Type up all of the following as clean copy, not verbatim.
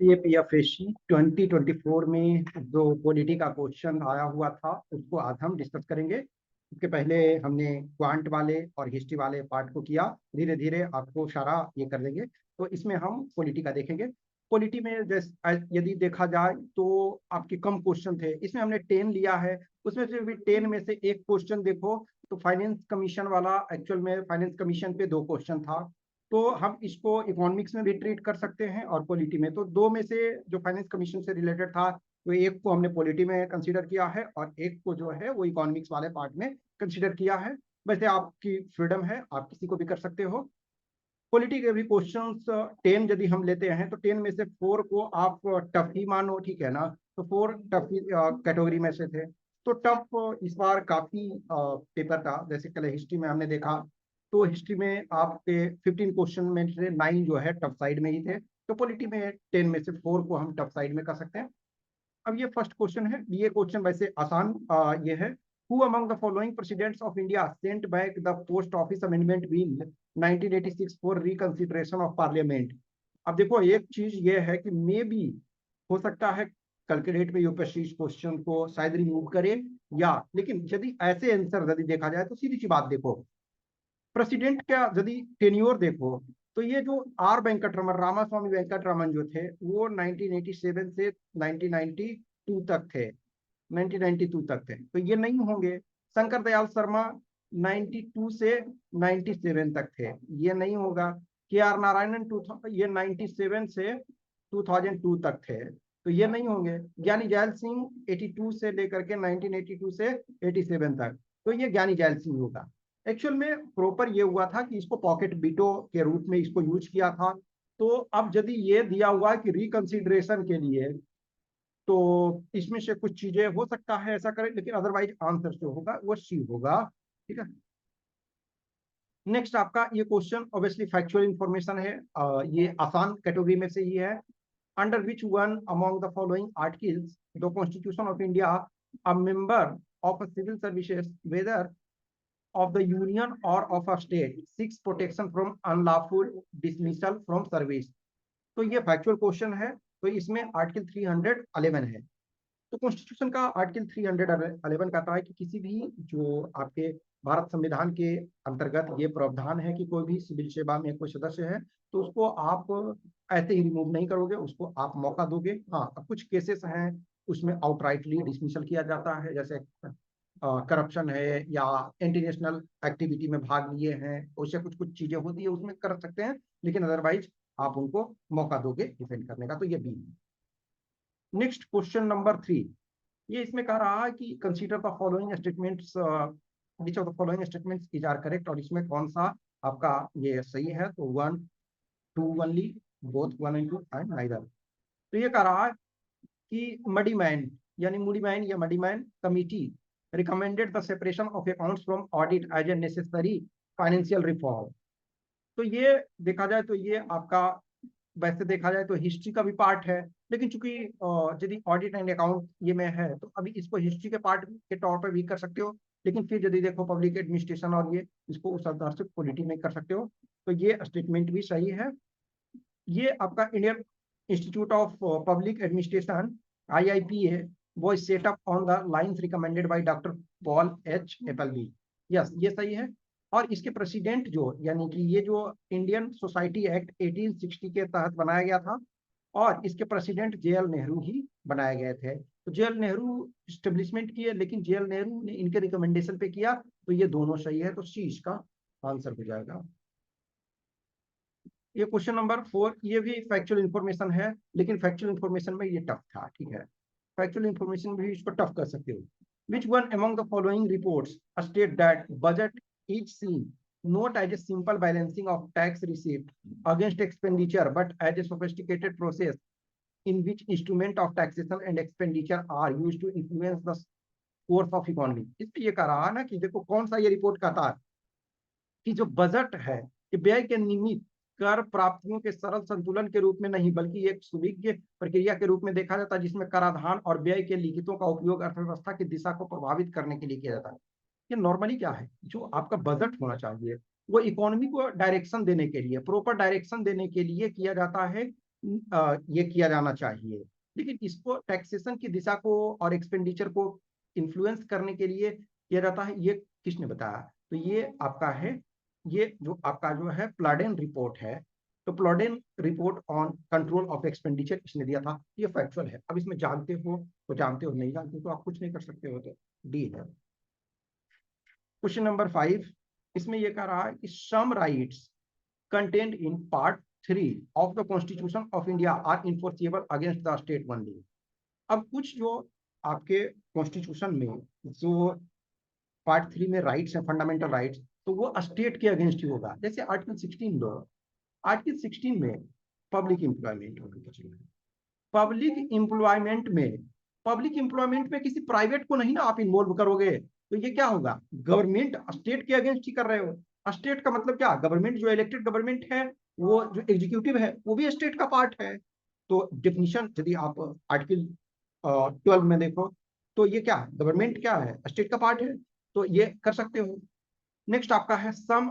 सीएपीएफएससी 2024 में जो पॉलिटी का क्वेश्चन आया हुआ था उसको आज हम डिस्कस करेंगे। इसके पहले हमने क्वांट वाले और हिस्ट्री वाले पार्ट को किया, धीरे धीरे आपको सारा ये कर देंगे। तो इसमें हम पॉलिटी का देखेंगे। पॉलिटी में जैसे यदि देखा जाए तो आपके कम क्वेश्चन थे, इसमें हमने 10 लिया है। उसमें से भी 10 में से एक क्वेश्चन देखो तो फाइनेंस कमीशन वाला, एक्चुअल में फाइनेंस कमीशन पे 2 क्वेश्चन था, तो हम इसको इकोनॉमिक्स में भी ट्रीट कर सकते हैं और पॉलिटी में। तो 2 में से जो फाइनेंस कमीशन से रिलेटेड था तो एक को हमने पॉलिटी में कंसीडर किया है और एक को जो है वो इकोनॉमिक्स वाले पार्ट में कंसीडर किया है। वैसे आपकी फ्रीडम है, आप किसी को भी कर सकते हो। पॉलिटी के भी क्वेश्चंस 10 यदि हम लेते हैं तो 10 में से 4 को आप टफ ही मानो, ठीक है ना। तो 4 टफ कैटेगरी में से थे। तो टफ इस बार काफी पेपर था। जैसे कल हिस्ट्री में हमने देखा तो हिस्ट्री में आपके 15 क्वेश्चन में से 9 जो है टफ साइड में ही थे। तो पॉलिटी में 10 में से 4 को हम टफ साइड में कर सकते हैं। अब ये फर्स्ट क्वेश्चन है, ये क्वेश्चन वैसे आसान ये है। Who among the following presidents of India sent back the post office amendment bill 1986 for reconsideration of parliament? अब देखो एक चीज ये है कि मे बी हो सकता है कल के डेट में यूपीएससी इस क्वेश्चन को शायद रिमूव करे, या लेकिन यदि ऐसे आंसर यदि देखा जाए तो सीधी सी बात देखो, प्रेसिडेंट का यदि टेन्योर देखो तो ये जो आर वेंकटरमन, रामास्वामी वेंकटरमन जो थे वो 1987 से 1992 तक थे, 1992 तक थे, तो ये नहीं होंगे। शंकर दयाल शर्मा 92 से 97 तक थे, ये नहीं होगा। के आर नारायणन ये 97 से 2002 तक थे, तो ये नहीं होंगे। ज्ञानी जैल सिंह 82 से लेकर के 1982 से 87 तक, तो ये ज्ञानी जैल सिंह होगा। एक्चुअल में प्रॉपर ये हुआ था कि इसको पॉकेट बीटो के रूप में इसको यूज किया था। तो अब यदि ये दिया हुआ है कि रिकंसिडरेशन के लिए, तो इसमें से कुछ चीजें हो सकता है ऐसा करें, लेकिन अदरवाइज आंसर जो होगा वो सी होगा, ठीक है। नेक्स्ट आपका ये क्वेश्चन ऑब्वियसली फैक्चुअल इंफॉर्मेशन है, ये आसान कैटेगरी में से ही है। Under which one among the following articles the constitution of India a member of a civil services whether of the union or of a state seeks protection from unlawful dismissal from service? तो ये factual question है। तो इसमें article 311 है। तो constitution का article 311 कहता है कि किसी भी जो आपके भारत संविधान के अंतर्गत ये प्रावधान है कि कोई भी सिविल सेवा में कोई सदस्य है तो उसको आप ऐसे ही रिमूव नहीं करोगे, उसको आप मौका दोगे। हाँ, अब कुछ केसेस हैं उसमें आउटराइटली डिसमिसल किया जाता है, जैसे करप्शन है या इंटरनेशनल एक्टिविटी में भाग लिए हैं, उससे कुछ कुछ चीजें होती है उसमें कर सकते हैं, लेकिन अदरवाइज आप उनको मौका दोगे डिफेंड करने का। तो ये बी। नेक्स्ट क्वेश्चन नंबर 3, ये इसमें कह रहा है कि consider the following statements, which of the following statements is are correct, और इसमें कौन सा आपका ये सही है। तो 1 2 only, both 1 and 2 and neither. तो ये कह रहा है कि मडीमैन यानी मूडीमैन या Muddiman committee recommended the separation of accounts from audit as a necessary financial reform. तो ये देखा जाए तो ये आपका, वैसे देखा जाए तो हिस्ट्री का भी पार्ट है, लेकिन चूंकि यदि ऑडिट एंड अकाउंट ये में है तो अभी इसको हिस्ट्री के पार्ट के तौर पर भी कर सकते हो, लेकिन फिर यदि देखो पब्लिक एडमिनिस्ट्रेशन और ये इसको उस आधार से पॉलिटी में कर सकते हो। तो ये स्टेटमेंट भी सही है। ये आपका Indian institute of public administration IIPA वो set up on the lines recommended by doctor Paul H Appleby. Yes, ये सही है। और इसके प्रेसिडेंट जो यानी कि ये जो इंडियन सोसाइटी एक्ट 1860 के तहत बनाया गया था, और इसके प्रेसिडेंट जेएल नेहरू ही बनाए गए थे। तो जेएल नेहरू स्टेब्लिशमेंट किए, लेकिन जेएल नेहरू ने इनके रिकमेंडेशन पे किया। तो ये दोनों सही है, तो सी इसका आंसर हो जाएगा। ये क्वेश्चन नंबर 4, ये भी फैक्चुअल इंफॉर्मेशन है, लेकिन फैक्चुअल इंफॉर्मेशन में ये टफ था, ठीक है। फैक्चुअल इंफॉर्मेशन भी इसको टफ कर सकते हो। Which one among the following reports state that budget is seen not as a simple balancing of tax receipt against expenditure but as a sophisticated process in which instrument of taxation and expenditure are used to influence the course of economy? इस पे ये कह रहा है ना कि देखो कौन सा ये रिपोर्ट कहता है कि जो बजट है कि व्यय के निमित्त कर प्राप्तियों के सरल संतुलन के रूप में नहीं, बल्कि एक सुविज्ञ प्रक्रिया के रूप में देखा जाता है, जिसमें कराधान और व्यय के लिखितों का उपयोग अर्थव्यवस्था की दिशा को प्रभावित करने के लिए किया जाता है। ये नॉर्मली क्या है, जो आपका बजट होना चाहिए वो इकोनॉमी को डायरेक्शन देने के लिए, प्रॉपर डायरेक्शन देने के लिए किया जाता है, ये किया जाना चाहिए। लेकिन इसको टैक्सेशन की दिशा को और एक्सपेंडिचर को इन्फ्लुएंस करने के लिए किया जाता है, ये किसने बताया? तो ये आपका है, ये जो आपका जो है प्लाडेन रिपोर्ट है, तो Plowden report on control of expenditure इसने दिया था। ये फैक्चुअल है। अब इसमें जानते हो तो जानते हो, नहीं जानते तो आप कुछ नहीं कर सकते हो। तो डी है। क्वेश्चन नंबर 5, इसमें ये कह रहा है कि सम rights contained in part 3 of the Constitution of India are enforceable against the state only। अब कुछ जो आपके कॉन्स्टिट्यूशन में जो पार्ट 3 में राइट्स हैं, फंडामेंटल राइट्स, तो वो स्टेट के अगेंस्ट ही होगा। जैसे आर्टिकल 16 लो, आर्टिकल 16 में पब्लिक एम्प्लॉयमेंट होगा। पब्लिक एम्प्लॉयमेंट में किसी प्राइवेट को नहीं ना आप इन्वॉल्व करोगे, तो ये क्या होगा? गवर्नमेंट स्टेट के अगेंस्ट ही कर रहे हो। स्टेट का मतलब क्या? गवर्नमेंट जो इलेक्टेड गवर्नमेंट है, वो जो एग्जीक्यूटिव है वो भी स्टेट का पार्ट है। तो डेफिनेशन यदि आप आर्टिकल 12 में देखो, तो ये क्या, गवर्नमेंट क्या है? स्टेट का पार्ट है। तो ये कर सकते हो। नेक्स्ट आपका है some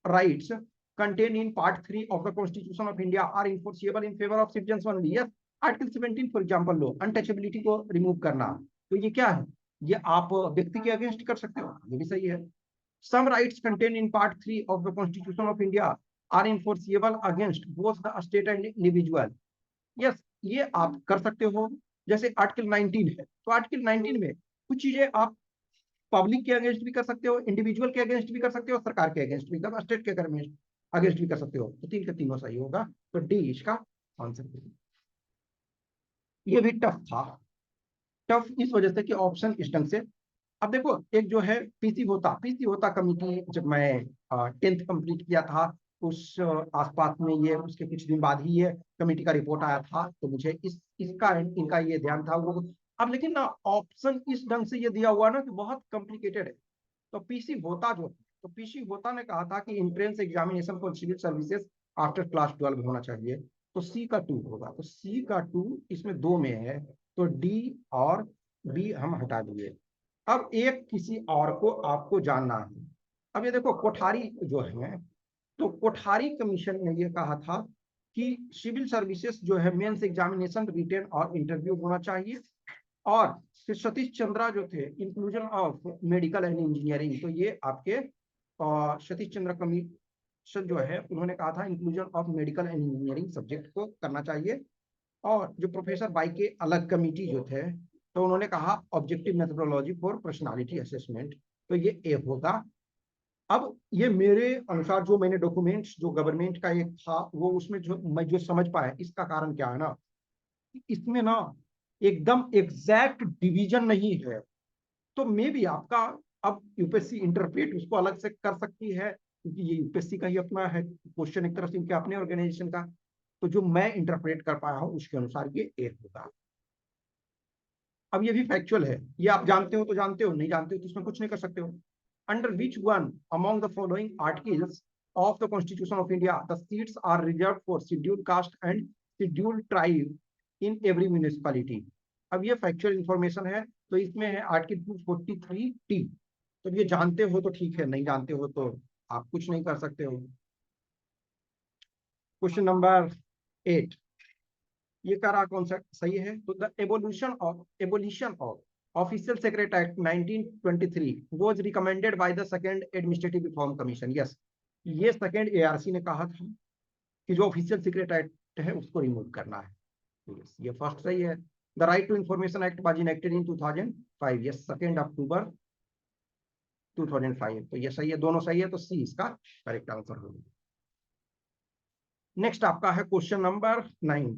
rights contained in part 3 of the Constitution of India are enforceable in favor of citizens only। Yes, article 17 for example low, untouchability को रिमूव करना, तो ये क्या है? ये आप व्यक्ति के अगेंस्ट कर सकते हो, ये भी सही है। Some rights contain in part 3 of the constitution of India are enforceable against both the state and individual. Yes, ये आप कर सकते हो। जैसे आर्टिकल 19 है, तो आर्टिकल 19 में कुछ चीजें आप पब्लिक के अगेंस्ट भी कर सकते हो, इंडिविजुअल के अगेंस्ट भी कर सकते हो, सरकार के अगेंस्ट भी, स्टेट के अगेंस्ट भी कर सकते हो। तो तीन के तीनों सही होगा। तो डी इसका आंसर। ये भी टफ था, टफ इस वजह से कि ऑप्शन इस ढंग से। अब देखो, एक जो है पीसी होता कमिटी, जब मैं 10th कंप्लीट किया था उस आसपास में, ये उसके कुछ दिन बाद ही ये कमेटी का रिपोर्ट आया था, तो मुझे इसका इनका ये ध्यान था वो। अब लेकिन ना ऑप्शन इस ढंग से ये दिया हुआ ना कि बहुत कॉम्प्लिकेटेड है। तो पीसी होता जो, तो पीसी होता ने कहा था कि entrance examination for civil services after class 12 होना चाहिए। तो सी का 2 होगा। तो सी का 2 इसमें दो में है, तो डी और बी हम हटा दिए। अब एक किसी और को आपको जानना है। अब ये देखो कोठारी जो है, तो कोठारी कमीशन ने ये कहा था कि सिविल सर्विसेज जो है मेंस एग्जामिनेशन, रिटेन और इंटरव्यू होना चाहिए। और फिर सतीश चंद्रा जो थे, inclusion of medical and engineering, तो ये आपके सतीश चंद्रा कमीशन जो है, उन्होंने कहा था inclusion of medical and engineering subject को करना चाहिए। और जो प्रोफेसर बाई के अलग कमिटी जो थे, तो उन्होंने कहा objective methodology for personality assessment, तो ये ए होगा। अब ये मेरे अनुसार जो मैंने डॉक्यूमेंट्स जो गवर्नमेंट का एक था, वो उसमें जो मैं जो समझ पाया, इसका कारण क्या है ना, इसमें ना एकदम एग्जैक्ट डिवीजन नहीं है। तो मे भी आपका, अब यूपीएससी इंटरप्रेट उसको अलग से कर सकती है, क्योंकि ये यूपीएससी का ही अपना है क्वेश्चन, एक तरफ से इनके अपने ऑर्गेनाइजेशन का। तो जो मैं इंटरप्रेट कर पाया हूं उसके अनुसार ये एक होगा। अब ये भी फैक्चुअल है, ये आप जानते हो तो जानते हो, नहीं जानते हो तो इसमें कुछ नहीं कर सकते हो। Under which one among the following articles of the constitution of India the seats are reserve for scheduled caste and scheduled tribe in every municipality. अब ये फैक्चुअल इंफॉर्मेशन है, तो इसमें है आर्टिकल 243T। तो ये जानते हो तो ठीक है, नहीं जानते हो तो आप कुछ नहीं कर सकते हो। क्वेश्चन नंबर 8, ये कह रहा कौन सा सही है? तो the abolition of official secret act 1923 was recommended by the second administrative reform commission. Yes, ये सेकंड एआरसी ने कहा था कि जो ऑफिशियल सीक्रेट एक्ट है उसको रिमूव करना है। yes, ये फर्स्ट सही है। The right to information act was enacted in 2005। Yes, 2 October 2005। तो ये सही है, दोनों सही है, तो सी इसका करेक्ट आंसर होगा। नेक्स्ट आपका है क्वेश्चन नंबर 9,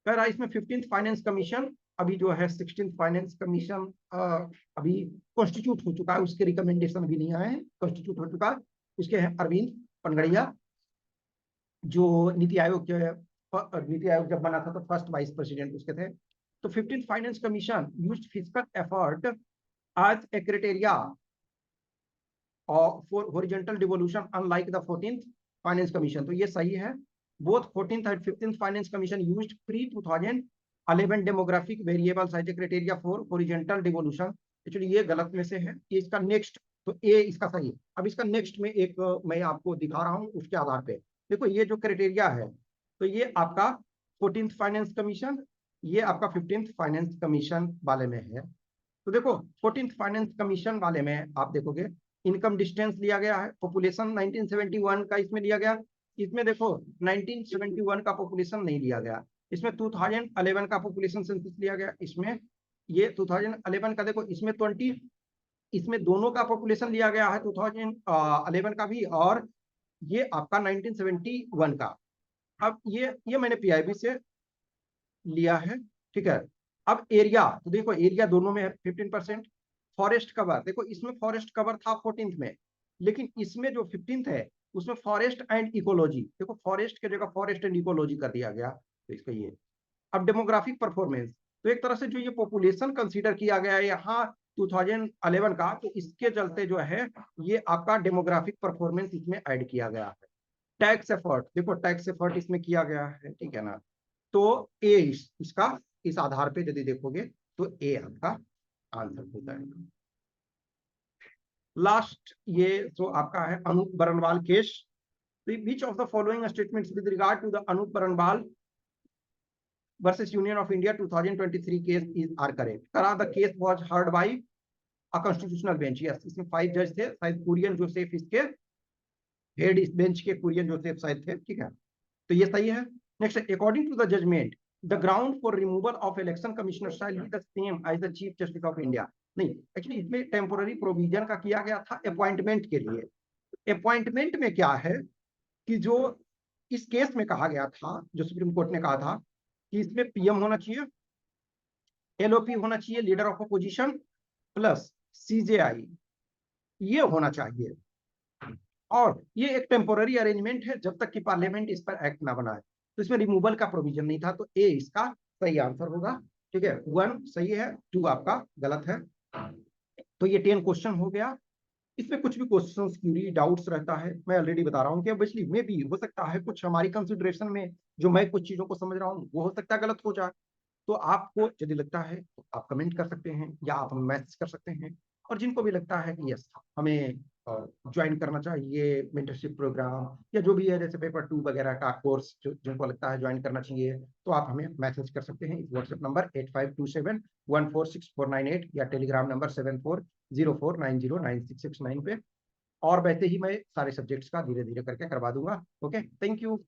कह रहा है इसमें 15th फाइनेंस कमीशन, अभी जो है 16th फाइनेंस कमीशन अभी कॉन्स्टिट्यूट हो चुका है, उसके रिकमेंडेशन अभी नहीं आए हैं, कॉन्स्टिट्यूट हो चुका है। उसके हैं अरविंद पनगड़िया, जो नीति आयोग के, नीति आयोग जब बना था तो फर्स्ट वाइस प्रेसिडेंट उसके थे। तो 15th finance commission used physical effort as a criteria for horizontal devolution unlike the 14th finance commission. तो ये सही है। Both 14th and 15th finance commission used pre 2011 demographic variables as a criteria for horizontal devolution. Actually ये गलत में से है, ये इसका नेक्स्ट, तो ए इसका सही है। अब इसका नेक्स्ट में एक मैं आपको दिखा रहा हूं उसके आधार पे। देखो ये जो क्राइटेरिया है, तो ये आपका 14th फाइनेंस कमीशन, ये आपका 15th फाइनेंस कमीशन वाले में है। तो देखो 14th फाइनेंस कमीशन वाले में आप देखोगे इनकम डिस्टेंस लिया गया है, पॉपुलेशन 1971 का इसमें लिया गया। इसमें देखो 1971 का पॉपुलेशन नहीं लिया गया, इसमें 2011 का पॉपुलेशन सेंसस लिया गया। इसमें ये 2011 का देखो, इसमें 20, इसमें दोनों का पॉपुलेशन लिया गया है 2011 का भी, और ये आपका 1971 का। अब ये मैंने पीआईबी से लिया है, ठीक है। अब एरिया तो देखो, एरिया दोनों में है 15%। फॉरेस्ट कवर देखो, इसमें फॉरेस्ट कवर था 14th में, लेकिन इसमें जो 15th है उसमें फॉरेस्ट एंड इकोलॉजी, देखो फॉरेस्ट की जगह फॉरेस्ट एंड इकोलॉजी कर दिया गया, तो इसका ये। अब डेमोग्राफिक परफॉर्मेंस, तो एक तरह से जो ये पॉपुलेशन कंसीडर किया गया है यहाँ 2011 का, तो इसके चलते जो है ये आपका डेमोग्राफिक परफॉर्मेंस इसमें ऐड किया गया है। टैक्स एफर्ट देखो, टैक्स एफर्ट इसमें किया गया है, ठीक है ना। तो ए इसका इस आधार पे यदि देखोगे तो ए आपका आंसर हो जाएगा। लास्ट ये जो आपका है Anoop Barnwal case, which of the following statements with regard to the Anoop Barnwal versus Union of India 2023 case is are correct. करा the case was heard by a constitutional bench. Yes, इसमें 5 जज थे, शायद कुरियन जोसेफ इसके हेड, इस बेंच के कुरियन जोसेफ शायद थे, ठीक है। तो ये सही है। Next, according to the judgment the ground for removal of election commissioner shall be the same as the chief justice of India. नहीं, एक्चुअली इसमें टेम्पोररी प्रोविजन का किया गया था अपॉइंटमेंट के लिए। अपॉइंटमेंट में क्या है कि जो इस केस में कहा गया था, जो सुप्रीम कोर्ट ने कहा था कि इसमें पीएम होना चाहिए, एलओपी होना चाहिए, leader of opposition plus CJI, ये होना चाहिए। और ये एक टेम्पोररी अरेंजमेंट है जब तक कि पार्लियामेंट इस पर एक्ट ना बनाए, तो इसमें रिमूवल का प्रोविजन नहीं था, तो ए इसका सही आंसर होगा, ठीक है। 1 सही है, 2 आपका गलत है। तो ये 10 क्वेश्चन हो गया। इसमें कुछ भी क्वेश्चंस क्यूरी डाउट्स रहता है, मैं ऑलरेडी बता रहा हूँ कि ऑब्वियसली मे भी हो सकता है कुछ हमारी कंसिडरेशन में जो मैं कुछ चीजों को समझ रहा हूँ वो हो सकता है गलत हो जाए, तो आपको यदि लगता है तो आप कमेंट कर सकते हैं या आप हमें मैसेज कर सकते हैं। और जिनको भी लगता है कि यस हमें ज्वाइन करना चाहिए मेंटरशिप प्रोग्राम या जो भी है जैसे पेपर 2 वगैरह का कोर्स, जिनको लगता है ज्वाइन करना चाहिए, तो आप हमें मैसेज कर सकते हैं इस व्हाट्सएप नंबर 8527146498 या टेलीग्राम नंबर 7404909669 पे। और वैसे ही मैं सारे सब्जेक्ट्स का धीरे धीरे करके करवा दूंगा। Okay, thank you.